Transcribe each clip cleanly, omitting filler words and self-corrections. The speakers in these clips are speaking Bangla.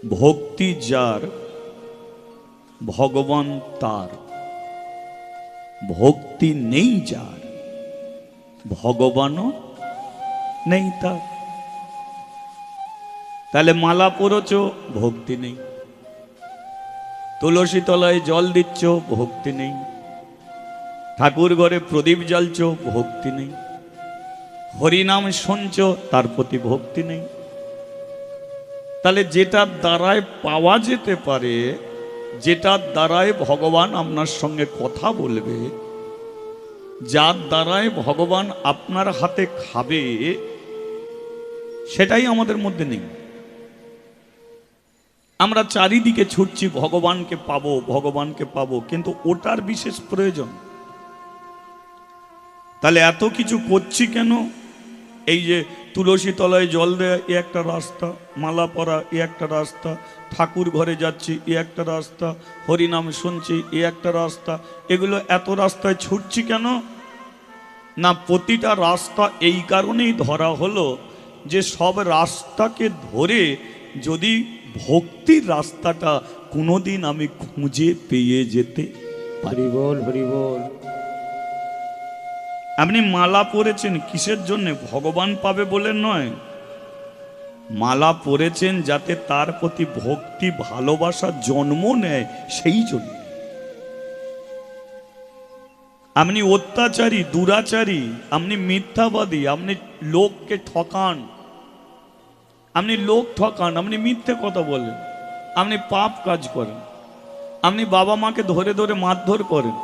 ভক্তি যার ভগবান তার, ভক্তি নেই যার ভগবানও নেই তার। তাহলে মালা পরছ, ভক্তি নেই। তুলসী তলায় জল দিচ্ছ, ভক্তি নেই। ঠাকুর ঘরে প্রদীপ জ্বালছ, ভক্তি নেই। হরিনাম শুনছ, তার প্রতি ভক্তি নেই। তাহলে যেটার দ্বারায় পাওয়া যেতে পারে, যেটার দ্বারায় ভগবান আপনার সঙ্গে কথা বলবে, যার দ্বারায় ভগবান আপনার হাতে খাবে, সেটাই আমাদের মধ্যে নেই। আমরা চারিদিকে ছুটছি ভগবানকে পাবো, ভগবানকে পাবো, কিন্তু ওটার বিশেষ প্রয়োজন। তাহলে এত কিছু করছি কেন? এই যে তুলসী তলায় জল দেয়া, এ একটা রাস্তা। মালা পরা, এ একটা রাস্তা। ঠাকুর ঘরে যাচ্ছি, এ একটা রাস্তা। হরিনাম শুনছি, এ একটা রাস্তা। এগুলো এত রাস্তায় ছুটছি কেন? না, প্রতিটা রাস্তা এই কারণেই ধরা হলো যে সব রাস্তাকে ধরে যদি ভক্তির রাস্তাটা কোনোদিন আমি খুঁজে পেয়ে যেতে পারি। হরিবল হরিবল। আপনি মালা পরেছেন কিসের জন্য? ভগবান পাবে বলে নয়। মালা পরেছেন যাতে তার প্রতি ভক্তি ভালোবাসা জন্ম নেয়, সেই জন্য। আপনি অত্যাচারী, দুরাচারী, আপনি মিথ্যাবাদী, আপনি লোককে ঠকান, আপনি লোক ঠকান, আপনি মিথ্যে কথা বলেন, আপনি পাপ কাজ করেন, আপনি বাবা মাকে ধরে ধরে মারধর করেন।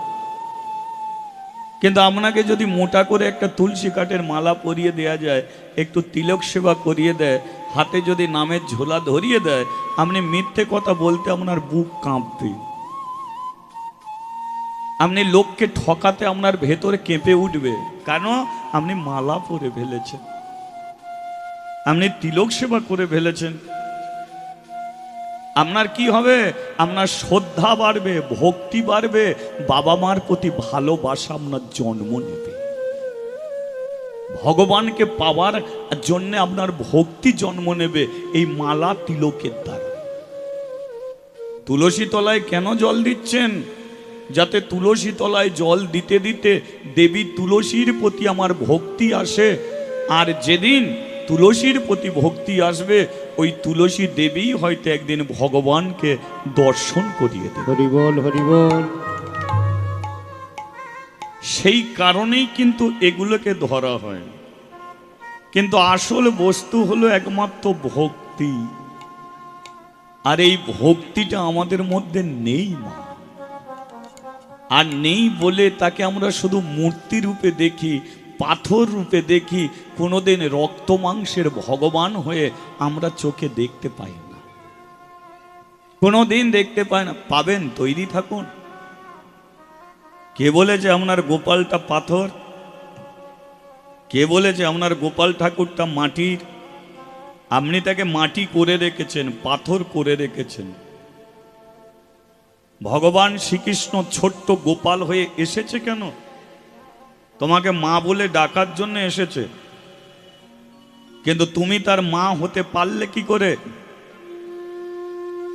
কিন্তু আপনাকে যদি মোটা করে একটা তুলসী কাঠের মালা পরিয়ে দেয়া যায়, একটু তিলক সেবা করিয়ে দেয়, হাতে যদি নামের ঝোলা ধরিয়ে দেয়, আপনি মিথ্যে কথা বলতে আপনার বুক কাঁপবে। আপনি লোককে ঠকাতে আপনার ভেতরে কেঁপে উঠবে। কেন? আপনি মালা পরে ফেলেছেন, আপনি তিলক সেবা করে ফেলেছেন। আপনার কি হবে? আপনার শ্রদ্ধা বাড়বে, ভক্তি বাড়বে, বাবা মার প্রতি ভালোবাসা আপনার জন্ম নেবে। ভগবানকে পাওয়ার জন্য আপনার ভক্তি জন্ম নেবে এই মালা তিলকের দ্বারা। তুলসী তলায় কেন জল দিচ্ছেন? যাতে তুলসী তলায় জল দিতে দিতে দেবী তুলসীর প্রতি আমার ভক্তি আসে। আর যেদিন তুলসীর প্রতি ভক্তি আসবে, ওই তুলসী দেবী হয়তো একদিন ভগবানকে দর্শন করিয়ে দেবে। হরিবল হরিবল। সেই কারণেই কিন্তু এগুলোকে ধরা হয়। কিন্তু আসল বস্তু হলো একমাত্র ভক্তি। আর এই ভক্তিটা আমাদের মধ্যে নেই না। আর নেই বলে তাকে আমরা শুধু মূর্তি রূপে দেখি, পাথর রূপে দেখি। কোনোদিন রক্ত মাংসের ভগবান হয়ে আমরা চোখে দেখতে পাই না, কোনোদিন দেখতে পাই না। পাবেন, তৈরি থাকুন। কে বলেছে আপনার গোপালটা পাথর? কে বলেছে আপনার গোপাল ঠাকুরটা মাটির? আপনি তাকে মাটি করে রেখেছেন, পাথর করে রেখেছেন। ভগবান শ্রীকৃষ্ণ ছোট্ট গোপাল হয়ে এসেছে কেন? তোমাকে মা বলে ডাকার জন্য এসেছে। কিন্তু তুমি তার মা হতে পারলে কি করে?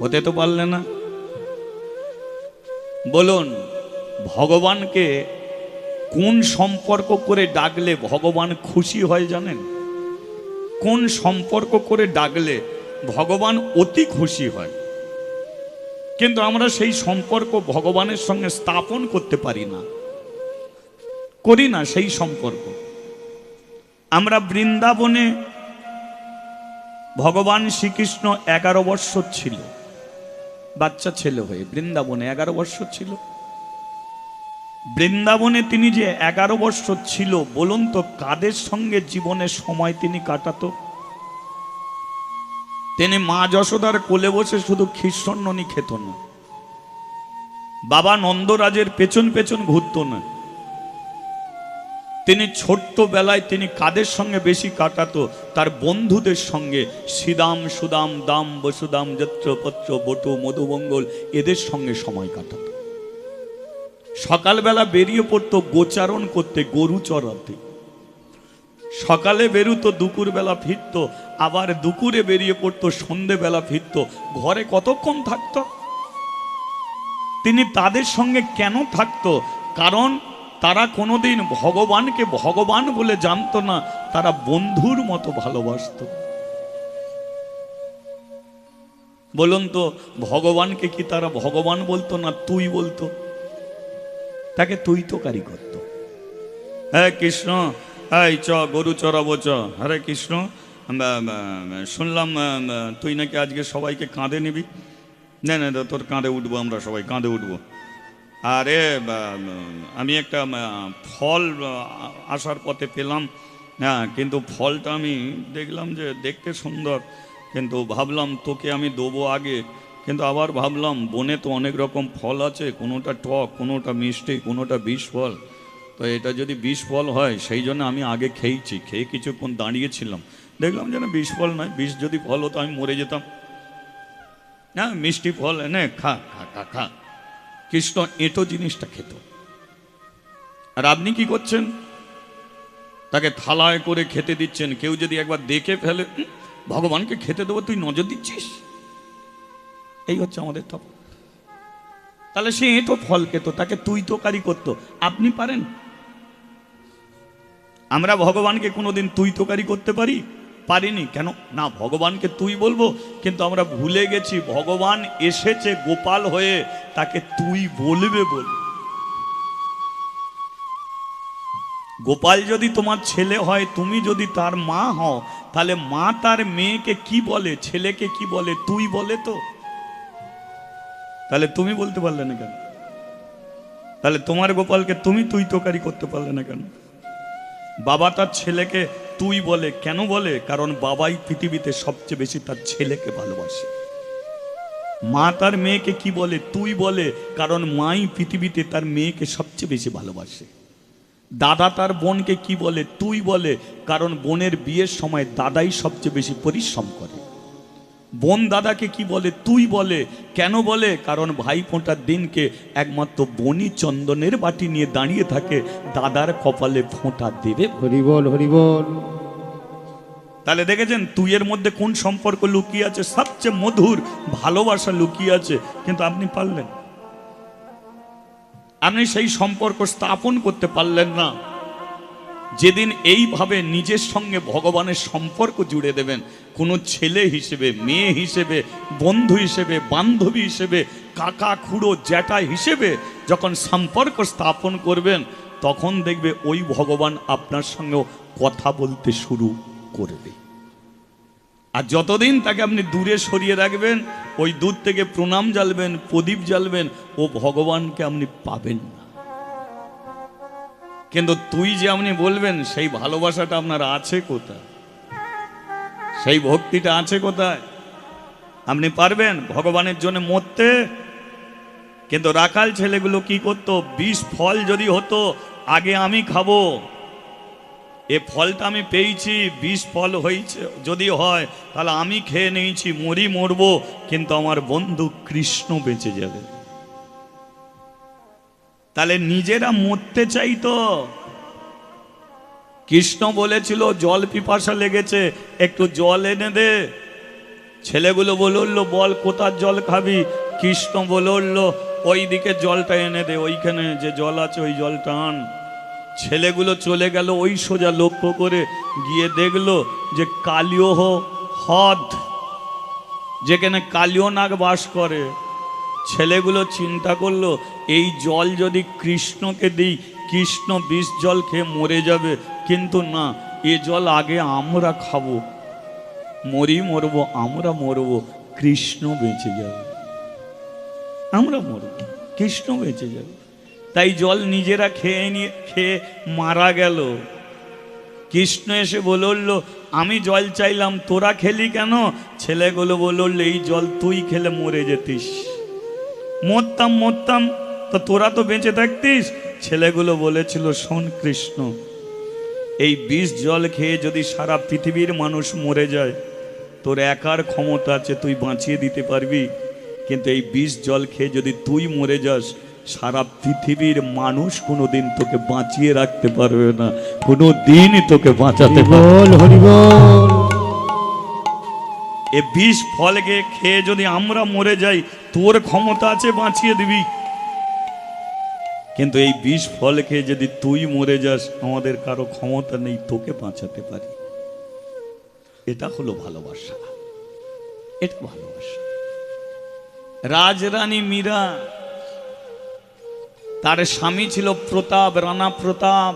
হতে তো পারলে না। বলুন, ভগবানকে কোন সম্পর্ক করে ডাকলে ভগবান খুশি হয় জানেন? কোন সম্পর্ক করে ডাকলে ভগবান অতি খুশি হয়? কিন্তু আমরা সেই সম্পর্ক ভগবানের সঙ্গে স্থাপন করতে পারি না, করি না সেই সম্পর্ক। আমরা বৃন্দাবনে ভগবান শ্রীকৃষ্ণ 11 বৎসর ছিল, বাচ্চা ছেলে হয়ে বৃন্দাবনে 11 বৎসর ছিল। বৃন্দাবনে তিনি যে 11 বৎসর ছিল, বলুন তো কাদের সঙ্গে জীবনের সময় তিনি কাটাতো? তিনি মা যশোদার কোলে বসে শুধু ক্ষীরসন্ননি খেত না, বাবা নন্দরাজের পেছন পেছন ঘুরত না। তিনি ছোট্ট বেলায় তিনি কাদের সঙ্গে বেশি কাটাতো? তার বন্ধুদের সঙ্গে। শ্রীদাম, সুদাম, দাম, বসুদাম, যত্রপত্র, বটু, মধুমঙ্গল, এদের সঙ্গে সময় কাটাতো। সকালবেলা বেরিয়ে পড়তো গোচারণ করতে, গরু চড়াতে। সকালে বেরুতো, দুপুরবেলা ফিরতো, আবার দুপুরে বেরিয়ে পড়তো, সন্ধেবেলা ফিরতো। ঘরে কতক্ষণ থাকতো? তিনি তাদের সঙ্গে কেন থাকতো? কারণ তারা কোনোদিন ভগবানকে ভগবান বলে জানতো না, তারা বন্ধুর মতো ভালোবাসতো। বলুন তো, ভগবানকে কি তারা ভগবান বলতো না তুই বলতো? তাকে তুই তো কারি করতো। হ্যাঁ কৃষ্ণ, এই চ গরু চড়াবো চ। হরে কৃষ্ণ, শুনলাম তুই নাকি আজকে সবাইকে কাঁধে নিবি। না না, তোর কাঁধে উঠবো, আমরা সবাই কাঁধে উঠবো। আরে আমি একটা ফল আসার পথে পেলাম, হ্যাঁ, কিন্তু ফলটা আমি দেখলাম যে দেখতে সুন্দর, কিন্তু ভাবলাম তোকে আমি দেবো আগে, কিন্তু আবার ভাবলাম বনে তো অনেক রকম ফল আছে, কোনোটা টক, কোনোটা মিষ্টি, কোনোটা বিষ ফল। তো এটা যদি বিষ ফল হয় সেই জন্য আমি আগে খেয়েছি, খেয়ে কিছুক্ষণ দাঁড়িয়েছিলাম, দেখলাম যেন বিষ ফল নয়, বিষ যদি ফল হতো আমি মরে যেতাম। হ্যাঁ, মিষ্টি ফল এনে খা খা খা খা। কৃষ্ণ এঁটো জিনিসটা খেত, আর আপনি কি করছেন? তাকে থালায় করে খেতে দিচ্ছেন। কেউ যদি একবার দেখে ফেলে, ভগবানকে খেতে দেবো, তুই নজর দিচ্ছিস। এই হচ্ছে আমাদের তপ। তাহলে সে এঁটো ফল খেত, তাকে তুই তোকারি করতো। আপনি পারেন? আমরা ভগবানকে কোনোদিন তুই তোকারি করতে পারি? পারিনি। কেন না? ভগবানকে তুই বলবো, কিন্তু আমরা ভুলে গেছি ভগবান এসেছে গোপাল হয়ে, তাকে তুই বলবে বল। গোপাল যদি তোমার ছেলে হয়, তুমি যদি তার মা হও, তাহলে মা তার মেয়েকে কি বলে, ছেলেকে কি বলে? তুই বলে তো। তাহলে তুমি বলতে পারলে না কেন? তাহলে তোমার গোপালকে তুমি তুই তোকারি করতে পারলে না কেন? বাবা তার ছেলেকে তুই বলে, কেন বলে? কারণ বাবাই পৃথিবীতে সবচেয়ে বেশি তার ছেলেকে ভালোবাসে। মা তার মেয়েকে কি বলে? তুই বলে, কারণ মাই পৃথিবীতে তার মেয়েকে সবচেয়ে বেশি ভালোবাসে। দাদা তার বোনকে কি বলে? তুই বলে, কারণ বোনের বিয়ের সময় দাদাই সবচেয়ে বেশি পরিশ্রম করে। বোন দাদাকে কি বলে? তুই বলে, কেন বলে? কারণ ভাই ফোঁটার দিনকে একমাত্র বোনই চন্দনের বাটি নিয়ে দাঁড়িয়ে থাকে, দাদার কপালে ফোঁটা দেবে। হরি বল, হরি বল। তাহলে দেখেছেন তুইয়ের মধ্যে কোন সম্পর্ক লুকিয়ে আছে? সবচেয়ে মধুর ভালোবাসা লুকিয়ে আছে, কিন্তু আপনি পারলেন? আপনি সেই সম্পর্ক স্থাপন করতে পারলেন না। যেদিন এইভাবে নিজের সঙ্গে ভগবানের সম্পর্ক জুড়ে দেবেন, কোনো ছেলে হিসেবে, মেয়ে হিসেবে, বন্ধু হিসেবে, বান্ধবী হিসেবে, কাকা খুড়ো জ্যাঠা হিসেবে যখন সম্পর্ক স্থাপন করবেন, তখন দেখবে ওই ভগবান আপনার সঙ্গেও কথা বলতে শুরু করবে। আর যতদিন তাকে আপনি দূরে সরিয়ে রাখবেন, ওই দূর থেকে প্রণাম জ্বালবেন, প্রদীপ জ্বালবেন, ও ভগবানকে আপনি পাবেন না। কিন্তু তুই যে আপনি বলবেন, সেই ভালোবাসাটা আপনার আছে কোথায়? সেই ভক্তিটা আছে কোথায়? আপনি পারবেন ভগবানের জন্য মরতে? কিন্তু রাখাল ছেলেগুলো কি করতো? বিষ ফল যদি হতো, আগে আমি খাবো, এ ফলটা আমি পেয়েছি, বিষ ফল হয়েছে যদি হয়, তাহলে আমি খেয়ে নিয়েছি, মরবো, কিন্তু আমার বন্ধু কৃষ্ণ বেঁচে যাবে। তাহলে নিজেরা মরতে চাইতো। কৃষ্ণ বলেছিল জল পিপাসা লেগেছে, একটু জল এনে দে। ছেলেগুলো বলল, বল কোথার জল খাবি? কৃষ্ণ বলল, ওই দিকে জলটা এনে দে, ওইখানে যে জল আছে ওই জলটা আন। ছেলেগুলো চলে গেল, ওই সোজা লক্ষ্য করে গিয়ে দেখলো যে কালিয় হ্রদ, যেখানে কালিয় নাগ বাস করে। ছেলেগুলো চিন্তা করলো, এই জল যদি কৃষ্ণকে দিই, কৃষ্ণ বিষ জল খেয়ে মরে যাবে, কিন্তু না, এ জল আগে আমরা খাবো, মরবো, আমরা মরবো, কৃষ্ণ বেঁচে যাবে। আমরা মরব, কৃষ্ণ বেঁচে যাবে। তাই জল নিজেরা খেয়ে মারা গেল। কৃষ্ণ এসে বলল, আমি জল চাইলাম, তোরা খেলি কেন? ছেলেগুলো বলল, এই জল তুই খেলে মরে যেতিস। মরতাম, তো তোরা তো বেঁচে থাকতিস। ছেলেগুলো বলেছিল, শোন কৃষ্ণ, এই বিষ জল খেয়ে যদি সারা পৃথিবীর মানুষ মরে যায়, তোর একার ক্ষমতা আছে, তুই বাঁচিয়ে দিতে পারবি, কিন্তু এই বিষ জল খেয়ে যদি তুই মরে যাস, সারা পৃথিবীর মানুষ কোনোদিন তোকে বাঁচিয়ে রাখতে পারবে না, কোনো দিনই তোকে বাঁচাতে পারবে না। হরিবল হরিবল। এ বিষ ফলকে খেয়ে যদি আমরা মরে যাই, তোর ক্ষমতা আছে বাঁচিয়ে দিবি, কিন্তু এই বিষ ফলকে যদি তুই মরে যাস, আমাদের কারো ক্ষমতা নেই তোকে বাঁচাতে পারি। এটা হলো ভালোবাসা, এটা ভালোবাসা। রাজরানী মীরা, তার স্বামী ছিল প্রতাপ, রানা প্রতাপ।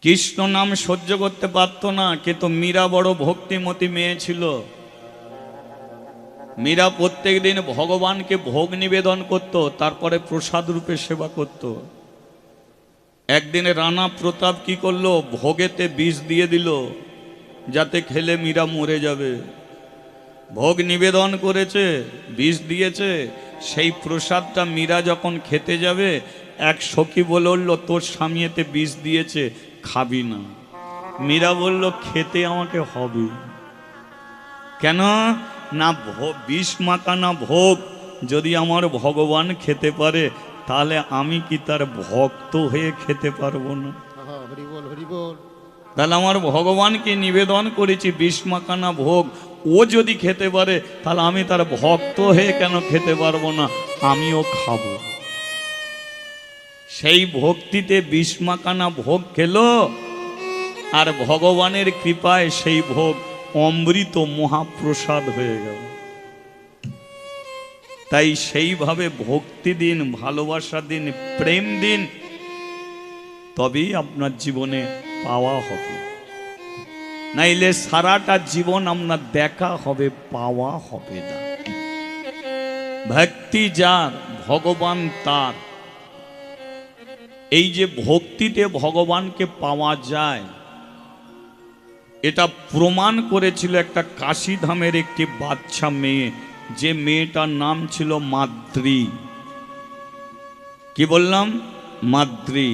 কৃষ্ণ নাম সহ্য করতে পারত না, কিন্তু মীরা বড় ভক্তিমতী মেয়ে ছিল। মীরা প্রত্যেক দিন ভগবানকে ভোগ নিবেদন করত, তারপরে প্রসাদ রূপে সেবা করত। একদিনে রানা প্রতাপ কি করলো, ভোগেতে বিষ দিয়ে দিল, যাতে খেলে মীরা মরে যাবে। ভোগ নিবেদন করেছে, বিষ দিয়েছে, সেই প্রসাদটা মীরা যখন খেতে যাবে, এক সখী বলল, তোর স্বামী এতে বিষ দিয়েছে, খাবি না। মীরা বলল, খেতে আমাকে হবে। কেন না, বিষ মাখানা ভোগ যদি আমার ভগবান খেতে পারে, তাহলে আমি কি তার ভক্ত হয়ে খেতে পারবো না? হরিবল হরিবল। তাহলে আমার ভগবানকে নিবেদন করেছি বিষ মাখানা ভোগ, ও যদি খেতে পারে, তাহলে আমি তার ভক্ত হয়ে কেন খেতে পারবো না? আমিও খাবো। সেই ভক্তিতে বিষ মাখানা ভোগ খেলো, আর ভগবানের কৃপায় সেই ভোগ অমৃত মহাপ্রসাদ হয়ে গেল। তাই সেইভাবে ভক্তি দিন, ভালোবাসা দিন, প্রেম দিন, তবেই আপনার জীবনে পাওয়া হবে। নাইলে সারাটা জীবন আপনার দেখা হবে, পাওয়া হবে না। ভক্তি যার, ভগবান তার। এই যে ভক্তিতে ভগবানকে পাওয়া যায়, এটা প্রমাণ করেছিল একটা কাশীধামের একটি বাচ্চা মেয়ে, যে মেয়েটার নাম ছিল মাদ্রি। কি বললাম? মাদ্রি।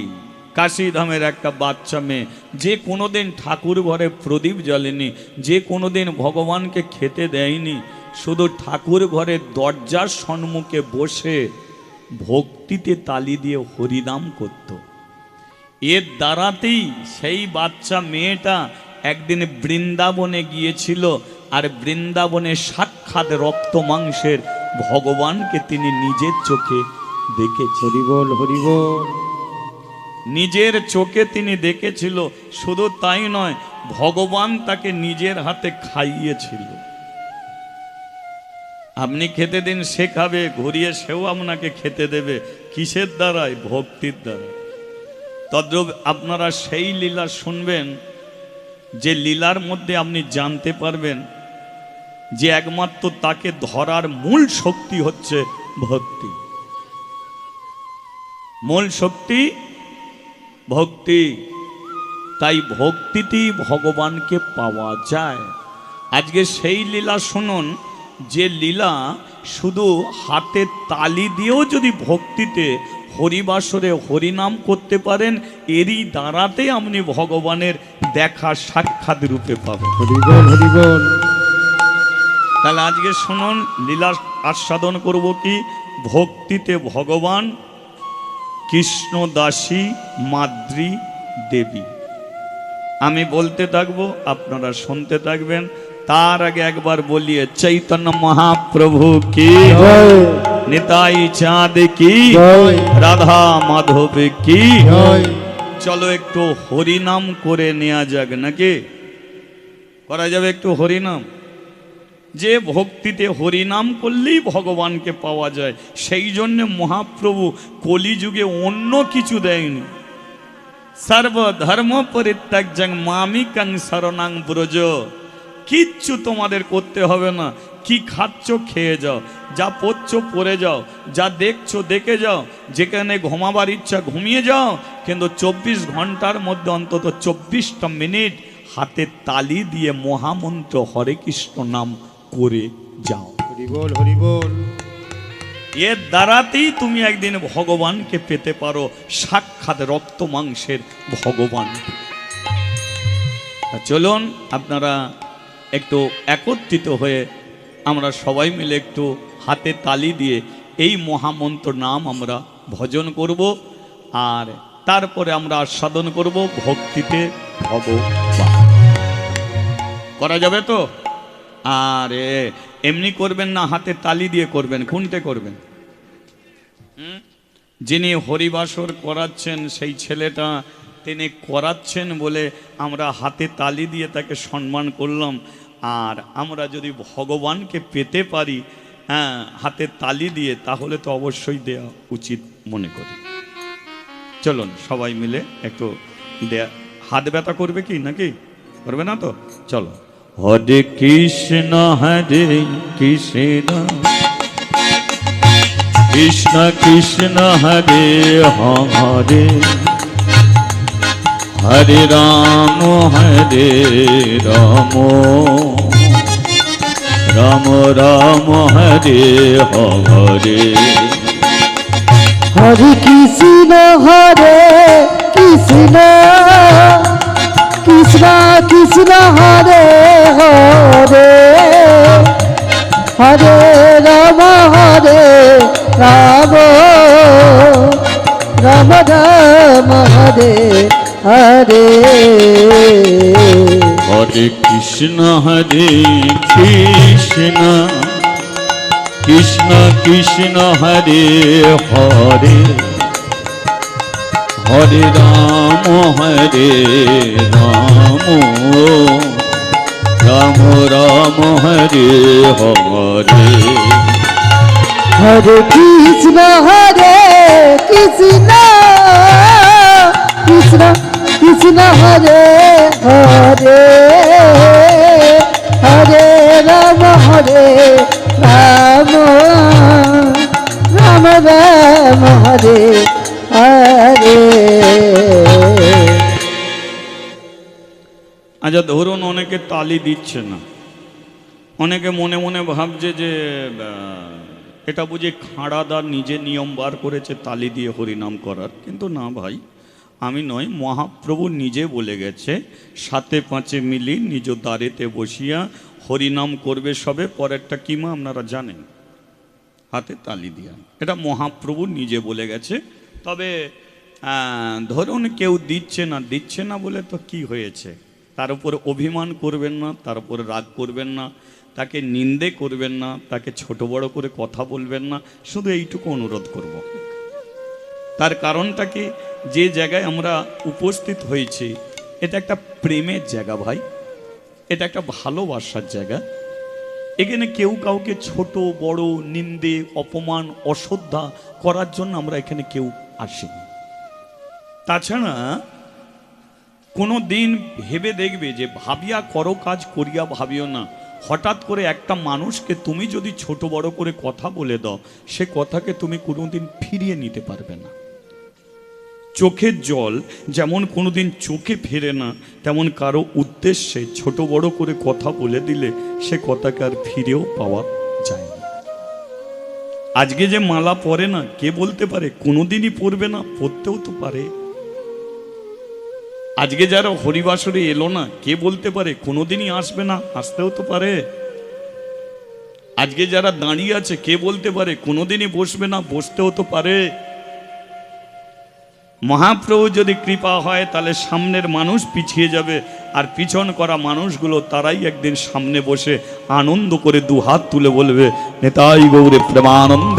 কাশীধামের একটা বাচ্চা মেয়ে, যে কোনোদিন ঠাকুর ঘরে প্রদীপ জ্বলেনি, যে কোনোদিন ভগবানকে খেতে দেয়নি, শুধু ঠাকুর ঘরের দরজার সম্মুখে বসে ভক্তিতে তালি দিয়ে হরিনাম করত। এর দ্বারাতেই সেই বাচ্চা মেয়েটা একদিন বৃন্দাবনে গিয়েছিল, আর বৃন্দাবনে সাক্ষাৎ রক্ত মাংসের ভগবানকে তিনি নিজের চোখে দেখেছেন। হরিবল হরিবল। নিজের চোখে তিনি দেখেছিল। শুধু তাই নয়, ভগবান তাকে নিজের হাতে খাইয়েছিল। আপনি খেতে দিন, সে খাবে, ঘুরিয়ে সেও আপনাকে খেতে দেবে। কিসের দ্বারায়? ভক্তির দ্বারা। তদ্রূপ আপনারা সেই লীলা শুনবেন, যে লীলার মধ্যে আপনি জানতে পারবেন যে একমাত্র তাকে ধরার মূল শক্তি হচ্ছে ভক্তি। মূল শক্তি ভক্তি। তাই ভক্তিতেই ভগবানকে পাওয়া যায়। আজকে সেই লীলা শুনুন, যে লীলা শুধু হাতে তালি দিয়েও যদি ভক্তিতে হরিবাসরে হরিনাম করতে পারেন, এরই দ্বারাতে আপনি ভগবানের দেখা সাক্ষাৎ রূপে পাবেন। হরিবল হরিবল। তাহলে আজকে শুনুন, লীলা আস্বাদন করব কি? ভক্তিতে ভগবান, কৃষ্ণ দাসী মাদ্রি দেবী। আমি বলতে থাকবো, আপনারা শুনতে থাকবেন। তার আগে একবার বলিয়ে চৈতন্য মহাপ্রভু কি জয়। নিতাই চাঁদ কি জয়। রাধা মাধব কি জয়। চলো একটু হরিনাম করে নেওয়া যাক, নাকি করা যাবে একটু হরিনাম? যে ভক্তিতে হরিনাম করলেই ভগবানকে পাওয়া যায়, সেই জন্য মহাপ্রভু কলিযুগে অন্য কিছু দেয়নি। সর্বধর্ম পরিত্যাজ্যং মামিকং শরণাং ব্রজ। কিচ্ছু তোমাদের করতে হবে না। কি খাচ্ছ খেয়ে যাও, যা পড়ছ পড়ে যাও, যা দেখছো দেখে যাও, যেখানে ঘুমাবার ইচ্ছা ঘুমিয়ে যাও, কিন্তু 24 ঘন্টার মধ্যে অন্তত 24টা মিনিট হাতে তালি দিয়ে মহামন্ত্র হরে কৃষ্ণ নাম করে যাও। হরিবল হরিবল। এর দ্বারাতেই তুমি একদিন ভগবানকে পেতে পারো, সাক্ষাৎ রক্ত মাংসের ভগবান। চলুন আপনারা একটু একত্রিত হয়ে আমরা সবাই মিলে একটু হাতে তালি দিয়ে এই মহামন্ত্র নাম আমরা ভজন করব, আর তারপরে আমরা আস্বাদন করব ভক্তিতে ভগবান। করা যাবে তো? আরে এমনি করবেন না, হাতে তালি দিয়ে করবেন। কোনটা করবেন? যিনি হরিবাসর করাচ্ছেন সেই ছেলেটা তিনি করাচ্ছেন বলে আমরা হাতে তালি দিয়ে তাকে সম্মান করলাম। আর আমরা যদি ভগবানকে পেতে পারি হ্যাঁ হাতে তালি দিয়ে, তাহলে তো অবশ্যই দেওয়া উচিত মনে করি। চলুন সবাই মিলে একটু দেয়া। হাত ব্যথা করবে কি নাকি? করবে না তো? চলো। হরে কৃষ্ণ কৃষ্ণ কৃষ্ণ কৃষ্ণ হরে হরে, হরে রাম রাম রাম হরে হরে। হরে কৃষ্ণ কৃষ্ণ কৃষ্ণ হরে হরে, হরে রাম রাম রাম রাম হরে হরে। হরে কৃষ্ণ কৃষ্ণ কৃষ্ণ কৃষ্ণ হরে হরে, হরে রাম রাম রাম হরে হরে। হরে কৃষ্ণ কৃষ্ণ কৃষ্ণ কৃষ্ণ হরে হরে, হরে রাম রাম রাম হরে হরে। আচ্ছা ধরুন অনেকে তালি দিচ্ছে না, অনেকে মনে মনে ভাবছে যে এটা বুঝে খাঁড়াদার নিজে নিয়ম বার করেছে তালি দিয়ে হরিনাম করার। কিন্তু না ভাই, আমি নয়, মহাপ্রভু নিজে বলে গেছে, সাতে পাঁচে মিলি নিজ দ্বারেতে বসিয়া হরিনাম করবে সবে। পরেরটা কিমা আপনারা জানেন, হাতে তালি দিয়া। এটা মহাপ্রভু নিজে বলে গেছে। তবে ধরুন কেউ দিচ্ছে না বলে তো কি হয়েছে, তার উপরে অভিমান করবেন না, তার উপরে রাগ করবেন না, তাকে নিন্দে করবেন না, তাকে ছোট বড় করে কথা বলবেন না। শুধু এইটুকু অনুরোধ করব। তার কারণটা কি, যে জায়গায় আমরা উপস্থিত হয়েছি এটা একটা প্রেমের জায়গা ভাই, এটা একটা ভালোবাসার জায়গা। এখানে কেউ কাউকে ছোট বড় নিন্দে অপমান অশ্রদ্ধা করার জন্য আমরা এখানে কেউ আসিনি। তাছাড়া কোনো দিন ভেবে দেখবে যে ভাবিয়া করো কাজ করিয়া ভাবিও না। হঠাৎ করে একটা মানুষকে তুমি যদি ছোট বড় করে কথা বলে দাও, সে কথাকে তুমি কোনোদিন ফিরিয়ে নিতে পারবে না। চোখের জল যেমন কোনোদিন চোখে ফেরে না, তেমন কারো উদ্দেশ্যে ছোট বড় করে কথা বলে দিলে সে কথাকে আর ফিরেও পাওয়া যায় না। আজকে যে মালা পরে না, কে বলতে পারে কোনোদিনই পরবে না? পরতেও তো পারে। আজকে যারা হরিবাসরে এলো না, কে বলতে পারে কোনোদিনই আসবে না? আসতেও তো পারে। আজকে যারা দাঁড়িয়ে আছে, কে বলতে পারে কোনোদিনই বসবে না? বসতেও তো পারে। মহাপ্রভু যদি কৃপা হয় তাহলে সামনের মানুষ পিছিয়ে যাবে, আর পিছন করা মানুষগুলো তারাই একদিন সামনে বসে আনন্দ করে দু হাত তুলে বলবে নেতাই গৌরে প্রেমানন্দ।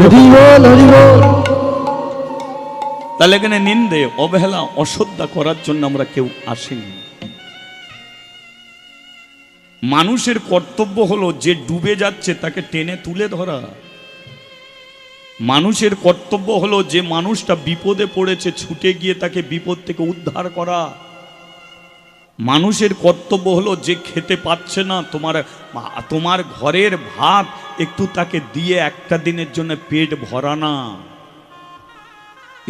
তাহলে এখানে নিন্দে অবহেলা অশ্রদ্ধা করার জন্য আমরা কেউ আসিনি। মানুষের কর্তব্য হলো যে ডুবে যাচ্ছে তাকে টেনে তুলে ধরা। মানুষের কর্তব্য হলো যে মানুষটা বিপদে পড়েছে ছুটে গিয়ে তাকে বিপদ থেকে উদ্ধার করা। মানুষের কর্তব্য হলো যে খেতে পাচ্ছে না, তোমার ঘরের ভাত একটু তাকে দিয়ে একটা দিনের জন্য পেট ভরানা।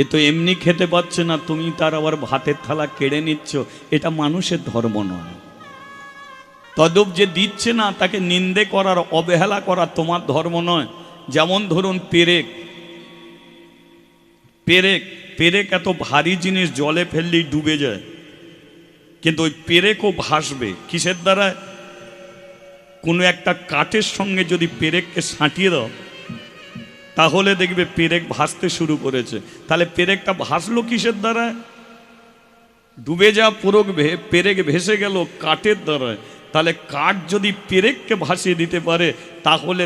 এ তো এমনি খেতে পাচ্ছে না, তুমি তার আবার ভাতের থালা কেড়ে নিচ্ছ, এটা মানুষের ধর্ম নয়। তদব যে দিচ্ছে না তাকে নিন্দে করার অবহেলা করা তোমার ধর্ম নয়। যেমন ধরুন পেরেক এত ভারী জিনিস জলে ফেললেই ডুবে যায়, কিন্তু ওই পেরেকও ভাসবে কিসের দ্বারা? কোনো একটা কাঠের সঙ্গে যদি পেরেককে সাঁটিয়ে দাও তাহলে দেখবে পেরেক ভাসতে শুরু করেছে। তাহলে পেরেকটা ভাসলো কিসের দ্বারা? ডুবে যা পেরেক ভেসে গেল কাঠের দ্বারায়। তাহলে কাঠ যদি পেরেককে ভাসিয়ে দিতে পারে, তাহলে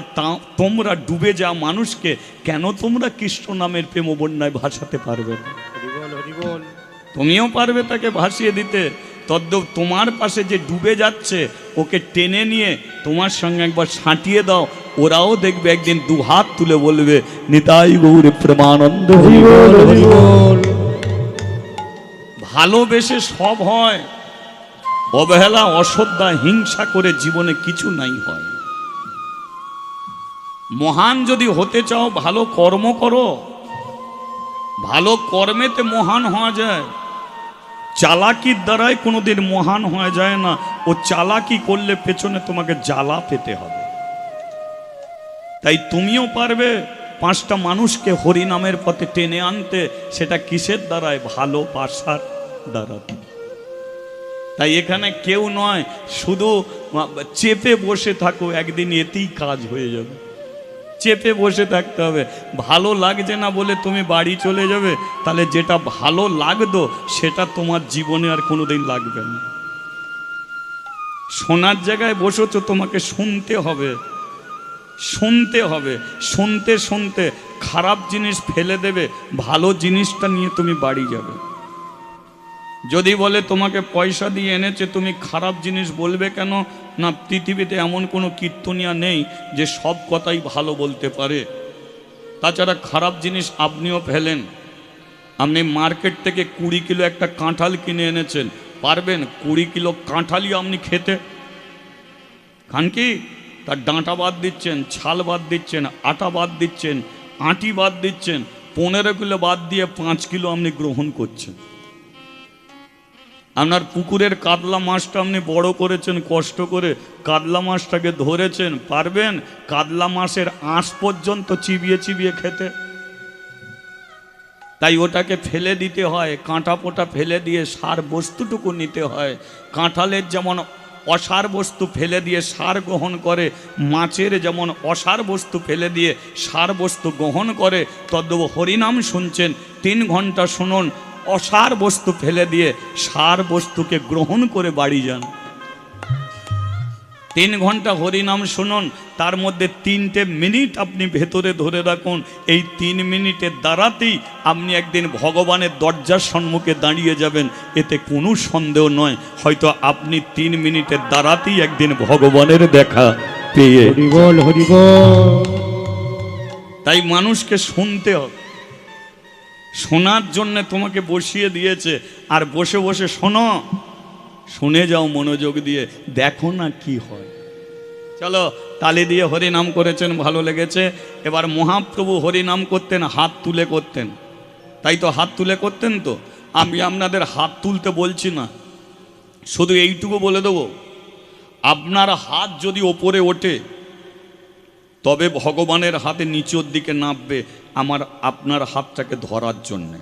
তোমরা ডুবে যা মানুষকে কেন তোমরা কৃষ্ণ নামের প্রেম বন্যায় ভাসাতে পারবে না? হরি বল হরি বল। তুমিও পারবে তাকে ভাসিয়ে দিতে। তদ্দেব তোমার পাশে যে ডুবে যাচ্ছে ওকে টেনে নিয়ে তোমার সঙ্গে একবার ছাঁটিয়ে দাও, ওরাও দেখবে একদিন দু হাত তুলে বলবে নিতাই গৌর প্রেমানন্দ। হরি বল হরি বল। ভালোবেসে সব হয়, অবহেলা অশ্রদ্ধা হিংসা করে জীবনে কিছু নাই হয়। মহান যদি হতে চাও ভালো কর্ম করো, ভালো কর্মেতে মহান হওয়া যায়। চালাকির দ্বারাই কোনোদিন মহান হওয়া যায় না। ও চালাকি করলে পেছনে তোমাকে জ্বালা পেতে হবে। তাই তুমিও পারবে 5টা মানুষকে হরি নামের পথে টেনে আনতে। সেটা কিসের দ্বারায়? ভালোবাসার দ্বারা। তাই এখানে কেউ নয় শুধু চেপে বসে থাকো, একদিন এতেই কাজ হয়ে যাবে। চেপে বসে থাকতে হবে। ভালো লাগছে না বলে তুমি বাড়ি চলে যাবে, তাহলে যেটা ভালো লাগতো সেটা তোমার জীবনে আর কোনোদিন লাগবে না। শোনার জায়গায় বসেছো, তোমাকে শুনতে হবে, শুনতে হবে। শুনতে শুনতে খারাপ জিনিস ফেলে দেবে, ভালো জিনিসটা নিয়ে তুমি বাড়ি যাবে। যদি বলে তোমাকে পয়সা দিয়ে এনেছে, তুমি খারাপ জিনিস বলবে কেন? না, পৃথিবীতে এমন কোনো কীর্তনিয়া নেই যে সব কথাই ভালো বলতে পারে। তাছাড়া খারাপ জিনিস আপনিও ফেলেন। আপনি মার্কেট থেকে 20 কিলো একটা কাঁঠাল কিনে এনেছেন, পারবেন 20 কিলো কাঁঠালই আপনি খেতে? খান কি? তার ডাঁটা বাদ দিচ্ছেন, ছাল বাদ দিচ্ছেন, আটা বাদ দিচ্ছেন, আঁটি বাদ দিচ্ছেন, 15 কিলো বাদ দিয়ে 5 কিলো আপনি গ্রহণ করছেন। আপনার পুকুরের কাতলা মাছটা আপনি বড় করেছেন কষ্ট করে, কাতলা মাছটাকে ধরেছেন, পারবেন কাতলা মাছের আঁশ পর্যন্ত চিবিয়ে চিবিয়ে খেতে? তাই ওটাকে ফেলে দিতে হয়, কাঁটা পোটা ফেলে দিয়ে সার বস্তুটুকু নিতে হয়। কাঁঠালের যেমন অসার বস্তু ফেলে দিয়ে সার গ্রহণ করে, মাছের যেমন অসার বস্তু ফেলে দিয়ে সার বস্তু গ্রহণ করে, তদ্দেব হরিনাম শুনছেন 3 ঘন্টা শুনুন, অসার বস্তু ফেলে দিয়ে সার বস্তুকে গ্রহণ করে বাড়ি যান। 3 ঘন্টা হরিনাম শুনুন, তার মধ্যে 3টে মিনিট আপনি ভেতরে ধরে রাখুন। এই 3 মিনিটের দ্বারাতেই আপনি একদিন ভগবানের দরজার সম্মুখে দাঁড়িয়ে যাবেন, এতে কোনো সন্দেহ নয়। হয়তো আপনি 3 মিনিটের দ্বারাতেই একদিন ভগবানের দেখা পেয়ে। হরি বল হরি বল। তাই মানুষকে শুনতে হবে। শোনার জন্য তোমাকে বসিয়ে দিয়েছে, আর বসে বসে শোনো, শুনে যাও মনোযোগ দিয়ে, দেখো না কি হয়। চলো, তালি দিয়ে হরিনাম করেছেন, ভালো লেগেছে। এবার মহাপ্রভু হরিনাম করতেন হাত তুলে করতেন, তাই তো হাত তুলে করতেন। তো আমি আপনাদের হাত তুলতে বলছি না, শুধু এইটুকু বলে দেবো, আপনার হাত যদি ওপরে ওঠে তবে ভগবানের হাতে নিচের দিকে নামবে আপনার হাতটাকে ধরার জন্যে।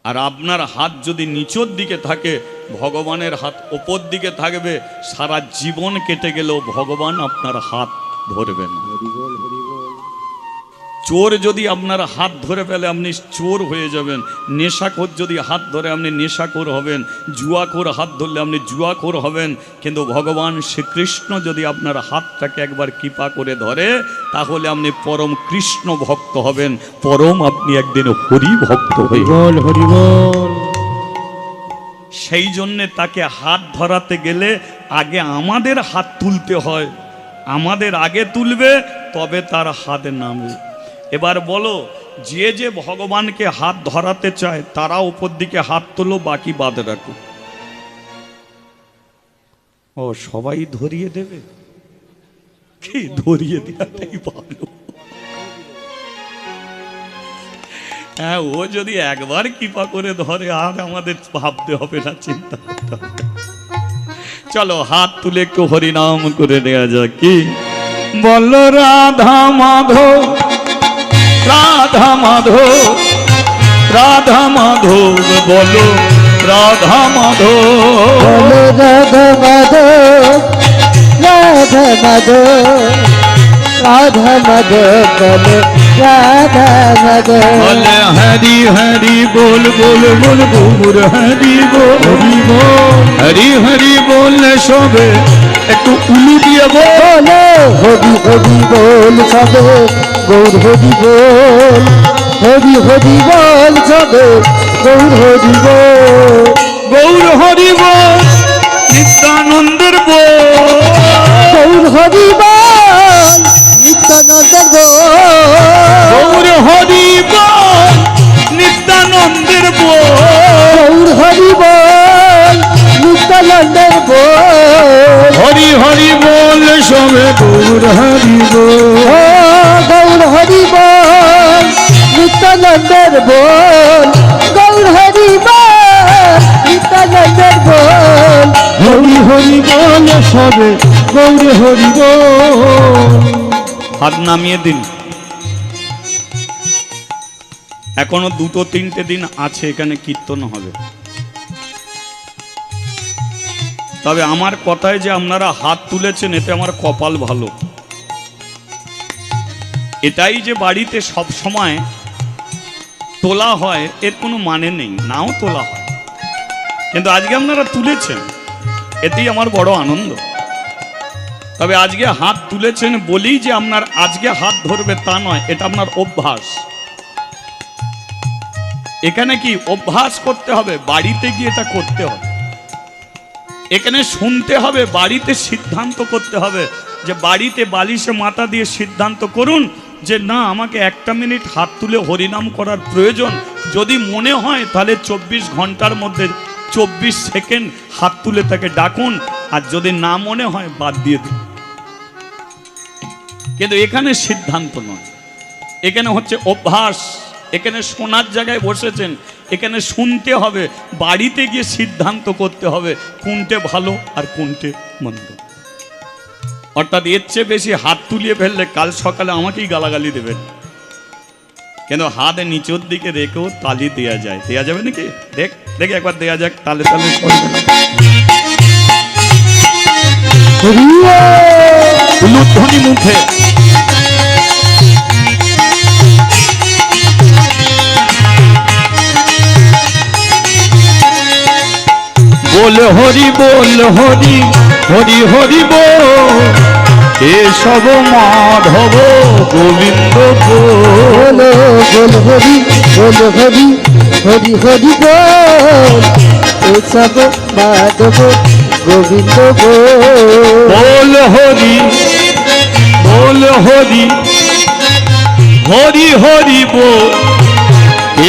আর আপনার হাত যদি নিচের দিকে থাকে, ভগবানের হাত ওপর দিকে থাকবে। সারা জীবন কেটে গেলেও ভগবান আপনার হাত ধরবেন। হরি বল হরি বল। চোর যদি আপনার হাত ধরে ফেলে আপনি চোর হয়ে যাবেন। নেশাখোর যদি হাত ধরে আপনি নেশাখোর হবেন। জুয়াখোর হাত ধরলে আপনি জুয়াখোর হবেন। কিন্তু ভগবান শ্রীকৃষ্ণ যদি আপনার হাতটাকে একবার কৃপা করে ধরে, তাহলে আপনি পরম কৃষ্ণ ভক্ত হবেন, পরম আপনি একদিন হরি ভক্ত হরি হবেন। বল হরি বল। সেই জন্যে তাকে হাত ধরাতে গেলে আগে আমাদের হাত তুলতে হয়। আমাদের আগে তুলবে, তবে তার হাত নামবে। এবার বলো, যে যে ভগবানকে হাত ধরাতে চায় তারা উপর দিকে হাত তোলো, বাকি বাদ রাখো। ও সবাই ধরিয়ে দেবে? কি ধরিয়ে দেওয়াটাই ভালো। হ্যাঁ, ও যদি একবার কৃপা করে ধরে আর আমাদের ভাবতে হবে না, চিন্তা করতে হবে। চলো হাত তুলে একটু হরিনাম করে নেওয়া যাক। কি বল রাধা মাধব, রাধা মাধব, রাধা মাধব, বলো রাধা মাধব, বলো রাধা মাধব, রাধা মাধব, রাধা মাধব বলে রাধা মাধব বলে হরি হরি বল বল বল গৌর হরি বল হরি বল হরি হরি বল সবে একটু উলু দিয়ে বল বলে হরি হরি বল সবে গৌর হরি বল হরি হরি বল সবে গৌর হরি বল গৌর হরি বল নিত্যানন্দের বল গৌর হরি বল নিত্যানন্দের বল গৌর হরি বল নিত্যানন্দের বল গৌর হরি বল নিত্যানন্দের বল হরি হরি বল সবে গৌর হরি বল ও গৌর হরি বল নিত্যানন্দের বল গৌর হরি বল নিত্যানন্দের বল হরি হরি বল সবে গৌর হরি বল। হাত নামিয়ে দিন। এখনো 2-3টে দিন আছে, এখানে কীর্তন হবে। তবে আমার কথায় যে আপনারা হাত তুলেছেন, এতে আমার কপাল ভালো। এটাই যে বাড়িতে সব সময় তোলা হয় এর কোনো মানে নেই, নাও তোলা হয়, কিন্তু আজকে আপনারা তুলেছেন, এতেই আমার বড় আনন্দ। তবে আজকে হাত তুলেছেন বলেই যে আপনার আজকে হাত ধরবে তা নয়, এটা আপনার অভ্যাস। এখানে কি অভ্যাস করতে হবে, বাড়িতে গিয়ে এটা করতে হবে। এখানে শুনতে হবে, বাড়িতে সিদ্ধান্ত করতে হবে, যে বাড়িতে বালিশে মাথা দিয়ে সিদ্ধান্ত করুন যে না, আমাকে 1 মিনিট হাত তুলে হরিনাম করার প্রয়োজন। যদি মনে হয় তাহলে 24 ঘন্টার মধ্যে 24 সেকেন্ড হাত তুলে তাকে ডাকুন, আর যদি না মনে হয় বাদ দিয়ে দিন। কিন্তু এখানে সিদ্ধান্ত নয়, এখানে হচ্ছে অভ্যাস। এখানে শোনার জায়গায় বসেছেন, এখানে শুনতে হবে, বাড়িতে গিয়ে সিদ্ধান্ত করতে হবে কোনটে ভালো আর কোনটে মন্দ। অর্থাৎ এর চেয়ে বেশি হাত তুলিয়ে ফেললে কাল সকালে আমাকেই গালাগালি দেবেন। কিন্তু হাত নিচের দিকে রেখেও তালি দেওয়া যায়, দেওয়া যাবে নাকি? দেখে একবার দেওয়া যাক, তালে তালে উলুধ্বনি মুখে। বল হরি বল হরি হরি হরি বল এসব মাধব গোবিন্দ বল। বল হরি বল হরি হরি হরি বল এসব মাধব গোবিন্দ বল হরি বল হরি হরি হরি বল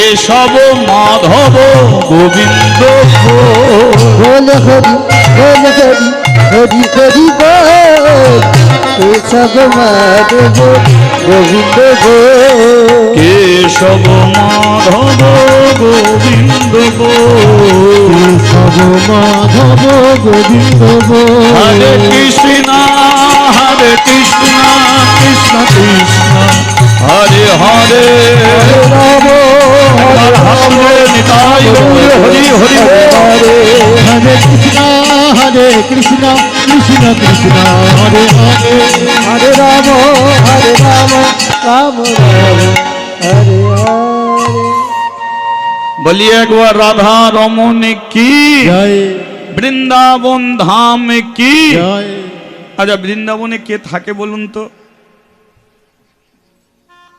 এসব মাধব গোবিন্দ বল হরি বল হরি হরি হরি বল এসব মাধব গোবিন্দ কেশব মাধব গোবিন্দ কেশব মাধব গোবিন্দ হরে কৃষ্ণ কৃষ্ণ কৃষ্ণ হরে হরে রাম নিতাই হরি হরি হরে কৃষ্ণ কৃষ্ণ কৃষ্ণ হরে হরে হরে রাম রাম রাম হরে হরে। বলিए एक बार राधा रमन की জয় বৃন্দাবন ধাম কি। জয়। আচ্ছা, বৃন্দাবনে কে থাকে বলুন তো?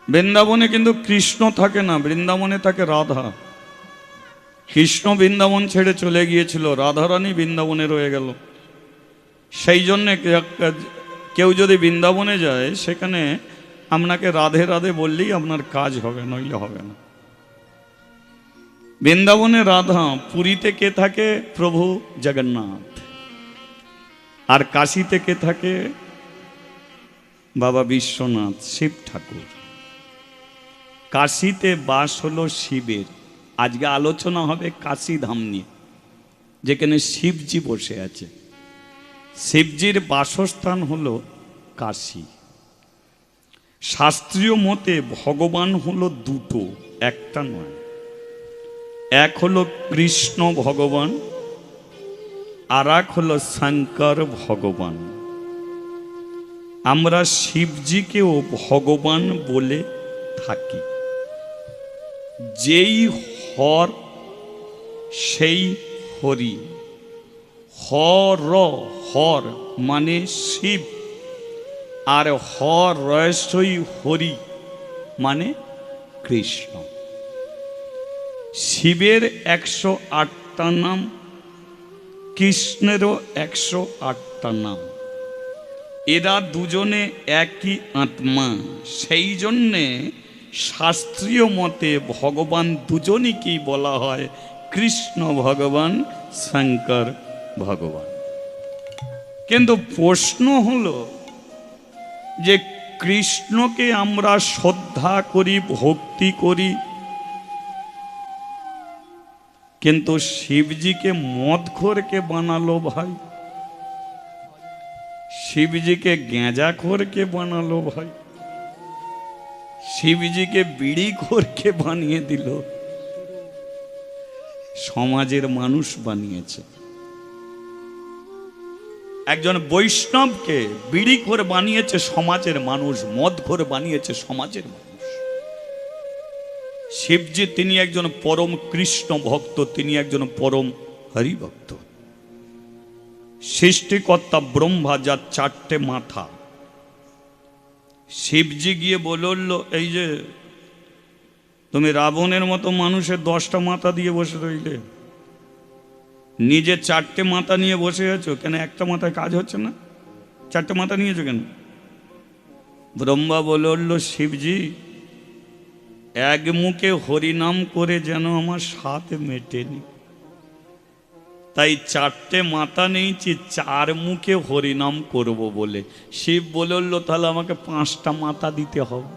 বৃন্দাবনে কিন্তু কৃষ্ণ থাকে না, বৃন্দাবনে থাকে রাধা। কৃষ্ণ বৃন্দাবন ছেড়ে চলে গিয়েছিল, রাধারানী বৃন্দাবনে রয়ে গেল। সেই জন্যে কেউ যদি বৃন্দাবনে যায়, সেখানে আপনাকে রাধে রাধে বললেই আপনার কাজ হবে, নইলে হবে না। বৃন্দাবনে রাধা, পুরীতে কে থাকে? প্রভু জগন্নাথ। আর কাশীতে কে থাকে? বাবা বিশ্বনাথ, শিব ঠাকুর। কাশীতে বাস হলো শিবের। আজকে আলোচনা হবে কাশী ধাম নিয়ে, যেখানে শিবজি বসে আছে। শিবজির বাসস্থান হলো কাশী। শাস্ত্রীয় মতে ভগবান হলো দুটো, একটা নয়। এক হলো কৃষ্ণ ভগবান, আর এক হলো শঙ্কর ভগবান। আমরা শিবজিকেও ভগবান বলে থাকি। যেই হর সেই হরি। হর মানে শিব, আর হর রয়সই হরি মানে কৃষ্ণ। শিবের 108টা নাম, কৃষ্ণেরও 108টা নাম। এরা দুজনে একই আত্মা, সেই জন্যে শাস্ত্রীয় মতে ভগবান দুজনকেই বলা হয় কৃষ্ণ ভগবান, শঙ্কর ভগবান। কিন্তু প্রশ্ন হলো যে কৃষ্ণকে আমরা শ্রদ্ধা করি, ভক্তি করি, কিন্তু শিবজিকে মদখোরকে বানালো ভাই, শিবজিকে গেঁজাখোরকে বানালো ভাই, শিবজিকে বিড়িখোরকে বানিয়ে দিল, সমাজের মানুষ বানিয়েছে। একজন বৈষ্ণবকে বিড়িখোর বানিয়েছে সমাজের মানুষ, মদখোর বানিয়েছে সমাজের মানুষ। শিবজি তিনি একজন পরম কৃষ্ণ ভক্ত, তিনি একজন পরম হরি ভক্ত। সৃষ্টিকর্তা ব্রহ্মা, যার 4টে মাথা। শিবজি গিয়ে বলল, এই যে তুমি রাবণের মতো মানুষের 10টা মাথা দিয়ে বসে রইলে, নিজে 4টে মাথা নিয়ে বসে আছো কেন? একটা মাথায় কাজ হচ্ছে না, 4টে মাথা নিয়েছো কেন? ব্রহ্মা বলল, শিবজি এক মুখে হরিনাম করে যেন আমার স্বাদ মেটেনি, তাই 4টে মাথা নিয়েছি 4 মুখে হরিনাম করব বলে। শিব বলল, তাহলে আমাকে 5টা মাথা দিতে হবে।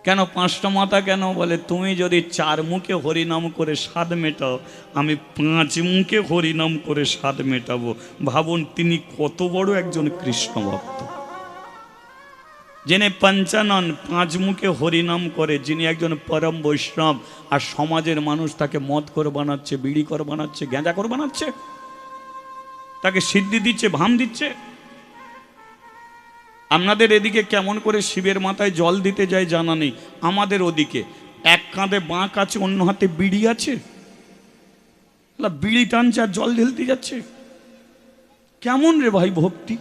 কেন 5টা মাথা কেন? বলে তুমি যদি 4 মুখে হরিনাম করে স্বাদ মেটাও, আমি 5 মুখে হরিনাম করে স্বাদ মেটাবো। ভাবুন তিনি কত বড় একজন কৃষ্ণ ভক্ত, যিনি পঞ্চানন 5 মুখে হরিনাম করে, যিনি একজন পরম বৈষ্ণব, আর সমাজের মানুষ তাকে মদ করে বানাচ্ছে, বিড়ি করে বানাচ্ছে, গাঁজা করে বানাচ্ছে, তাকে সিদ্ধি দিচ্ছে, ভাম দিচ্ছে। আপনাদের এদিকে কেমন করে শিবের মাথায় জল দিতে যায় জানা নেই, আমাদের ওদিকে এক কাঁধে বাঁক আছে, অন্য হাতে বিড়ি আছে, বিড়ি টানছে আর জল ঢেলতে যাচ্ছে। কেমন রে ভাই ভক্তি!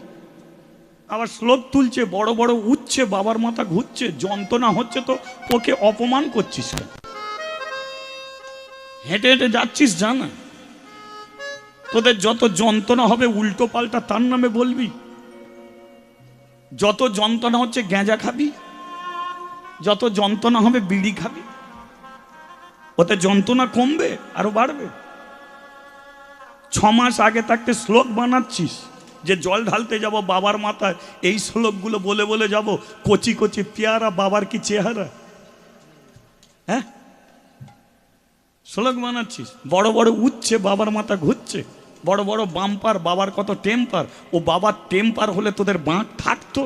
আবার শ্লোক তুলছে, বড় বড় উঠছে, বাবার মাথা ঘুরছে, যন্ত্রণা হচ্ছে তো ওকে অপমান করছিস কেন? হেঁটে হেঁটে যাচ্ছিস জানা, তোদের যত যন্ত্রণা হবে উল্টো পাল্টা তার নামে বলবি। যত যন্ত্রণা হচ্ছে গাঁজা খাবি, যত যন্ত্রণা হবে বিড়ি খাবি, ওতে যন্ত্রণা কমবে আরো বাড়বে। 6 মাস আগে থাকতে শ্লোক বানাচ্ছিস যে জল ঢালতে যাব বাবার মাথায়, এই শ্লোকগুলো বলে বলে যাব। কচি কচি পেয়ারা বাবার কি চেহারা, হ্যাঁ? শ্লোক বানাচ্ছিস, বড় বড় উঠছে, বাবার মাথা ঘুরছে, বড় বড় বাম্পার, বাবার কত টেম্পার। ও বাবার টেম্পার হলে তোদের বাঁক থাকতো?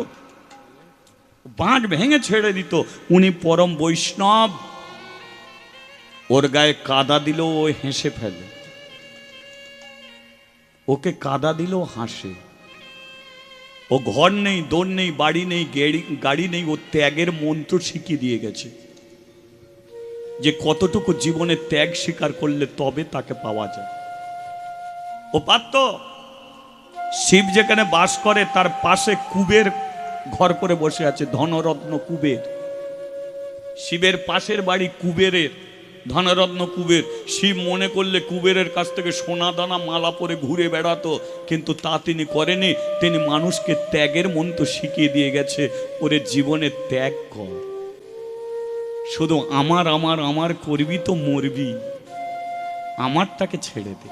বাঁক ভেঙে ছেড়ে দিত। উনি পরম বৈষ্ণব, ওর গায়ে কাদা দিল ও হেসে ফেলে, ওকে কাদা দিল হাসে। ও ঘর নেই, দৌড় নেই, বাড়ি নেই, গাড়ি নেই, ও ত্যাগের মন্ত্র শিখিয়ে দিয়ে গেছে যে কতটুকু জীবনে ত্যাগ স্বীকার করলে তবে তাকে পাওয়া যায়। ও পারত। শিব যেখানে বাস করে তার পাশে কুবের ঘর করে বসে আছে, ধনরত্ন কুবের। শিবের পাশের বাড়ি কুবেরের, ধনরত্ন কুবের। শিব মনে করলে কুবেরের কাছ থেকে সোনা দানা মালা পরে ঘুরে বেড়াতো, কিন্তু তা তিনি করেনি। তিনি মানুষকে ত্যাগের মন্ত্র শিখিয়ে দিয়ে গেছে, ওরে জীবনে ত্যাগ কর, শুধু আমার আমার আমার করবি তো মরবি, আমারটাকে ছেড়ে দে।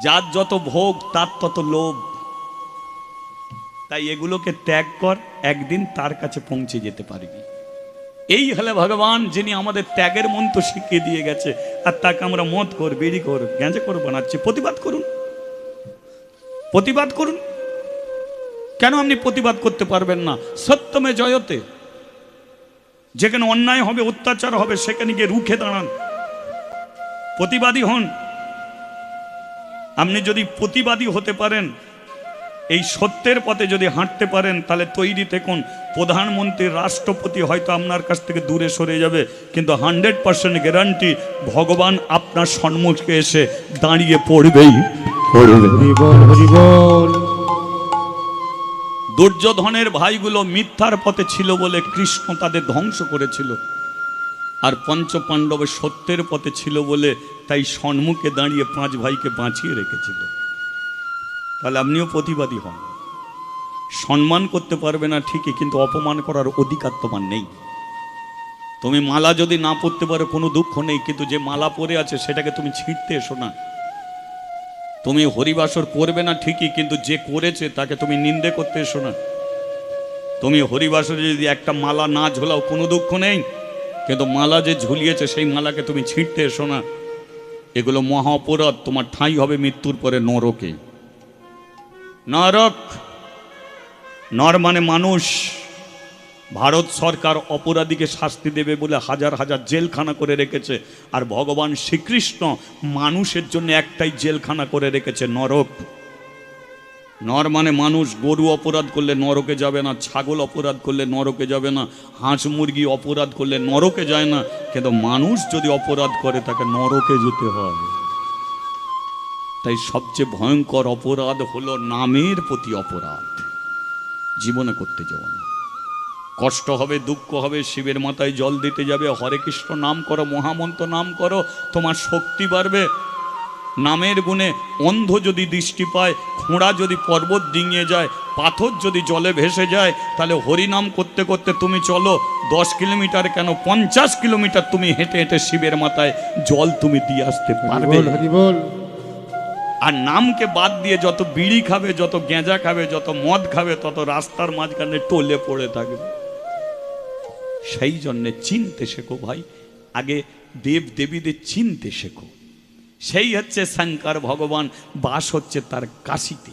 যার যত ভোগ তার তত লোভ, তাই এগুলোকে ত্যাগ কর, একদিন তার কাছে পৌঁছে যেতে পারবি। এই হলে ভগবান, যিনি আমাদের ত্যাগের মন্ত্র শিখিয়ে দিয়ে গেছে, আর তাকে আমরা মদ কর, বিড়ি কর, গাঁজা কর বানাচ্ছি। প্রতিবাদ করুন, প্রতিবাদ করুন। কেন আপনি প্রতিবাদ করতে পারবেন না? সত্যমে জয়তে। যেখানে অন্যায় হবে, অত্যাচার হবে, সেখানে গিয়ে রুখে দাঁড়ান, প্রতিবাদী হন। আপনি যদি প্রতিবাদী হতে পারেন, এই সত্যের পথে যদি হাঁটতে পারেন তাহলে তৈরি থাকুন। প্রধানমন্ত্রী, রাষ্ট্রপতি হয়তো আপনার কাছ থেকে দূরে সরে যাবে, কিন্তু 100% গ্যারান্টি ভগবান আপনার সম্মুখে এসে দাঁড়িয়ে পড়বেই পড়বে। হরি বল হরি বল। দুর্যোধনের ভাইগুলো মিথ্যার পথে ছিল বলে কৃষ্ণ তাদের ধ্বংস করেছিল, আর পঞ্চপাণ্ডবের সত্যের পথে ছিল বলে তাই সম্মুখে দাঁড়িয়ে 5 ভাইকে বাঁচিয়ে রেখেছিল। তাহলে আপনিও প্রতিবাদী হন। সম্মান করতে পারবে না ঠিকই, কিন্তু অপমান করার অধিকার তোমার নেই। তুমি মালা যদি না পরতে পারো কোনো দুঃখ নেই, কিন্তু যে মালা পরে আছে সেটাকে তুমি ছিঁড়তে এসো না। তুমি হরিবাসর করবে না ঠিকই, কিন্তু যে করেছে তাকে তুমি নিন্দে করতে এসো না। তুমি হরিবাসরে যদি একটা মালা না ঝোলাও কোনো দুঃখ নেই, কিন্তু মালা যে ঝুলিয়েছে সেই মালাকে তুমি ছিঁড়তে এসো না। এগুলো মহা অপরাধ। তোমার ঠাঁই হবে মৃত্যুর পরে নরকে। নরক, নর মানে মানুষ। ভারত সরকার অপরাধীকে শাস্তি দেবে বলে হাজার হাজার জেলখানা করে রেখেছে, আর ভগবান শ্রীকৃষ্ণ মানুষের জন্য একটাই জেলখানা করে রেখেছে, নরক। নর মানে মানুষ। গরু অপরাধ করলে নরকে যাবে না, ছাগল অপরাধ করলে নরকে যাবে না, হাঁস মুরগি অপরাধ করলে নরকে যায় না, কিন্তু মানুষ যদি অপরাধ করে তাকে নরকে যেতে হয়। তাই সবচেয়ে ভয়ঙ্কর অপরাধ হলো নামের প্রতি অপরাধ। জীবনে করতে যাও না। কষ্ট হবে, দুঃখ হবে, শিবের মাথায় জল দিতে যাবে, হরে কৃষ্ণ নাম করো, মহামন্ত্র নাম করো, তোমার শক্তি বাড়বে। নামের গুণে অন্ধ যদি দৃষ্টি পায়, খোঁড়া যদি পর্বত ডিঙিয়ে যায়, পাথর যদি জলে ভেসে যায়, তাহলে হরিনাম করতে করতে তুমি চলো 10 কিলোমিটার কেন 50 কিলোমিটার তুমি হেঁটে হেঁটে শিবের মাথায় জল তুমি দিয়ে আসতে পারবে। হরি বল। আর নামকে বাদ দিয়ে যত বিড়ি খাবে, যত গেঁজা খাবে, যত মদ খাবে, তত রাস্তার মাঝখানে টলে পড়ে থাকবে। সেই জন্যে চিনতে শেখো ভাই, আগে দেব দেবীদের চিনতে শেখো। সেই হচ্ছে শঙ্কর ভগবান, বাস হচ্ছে তার কাশিতে।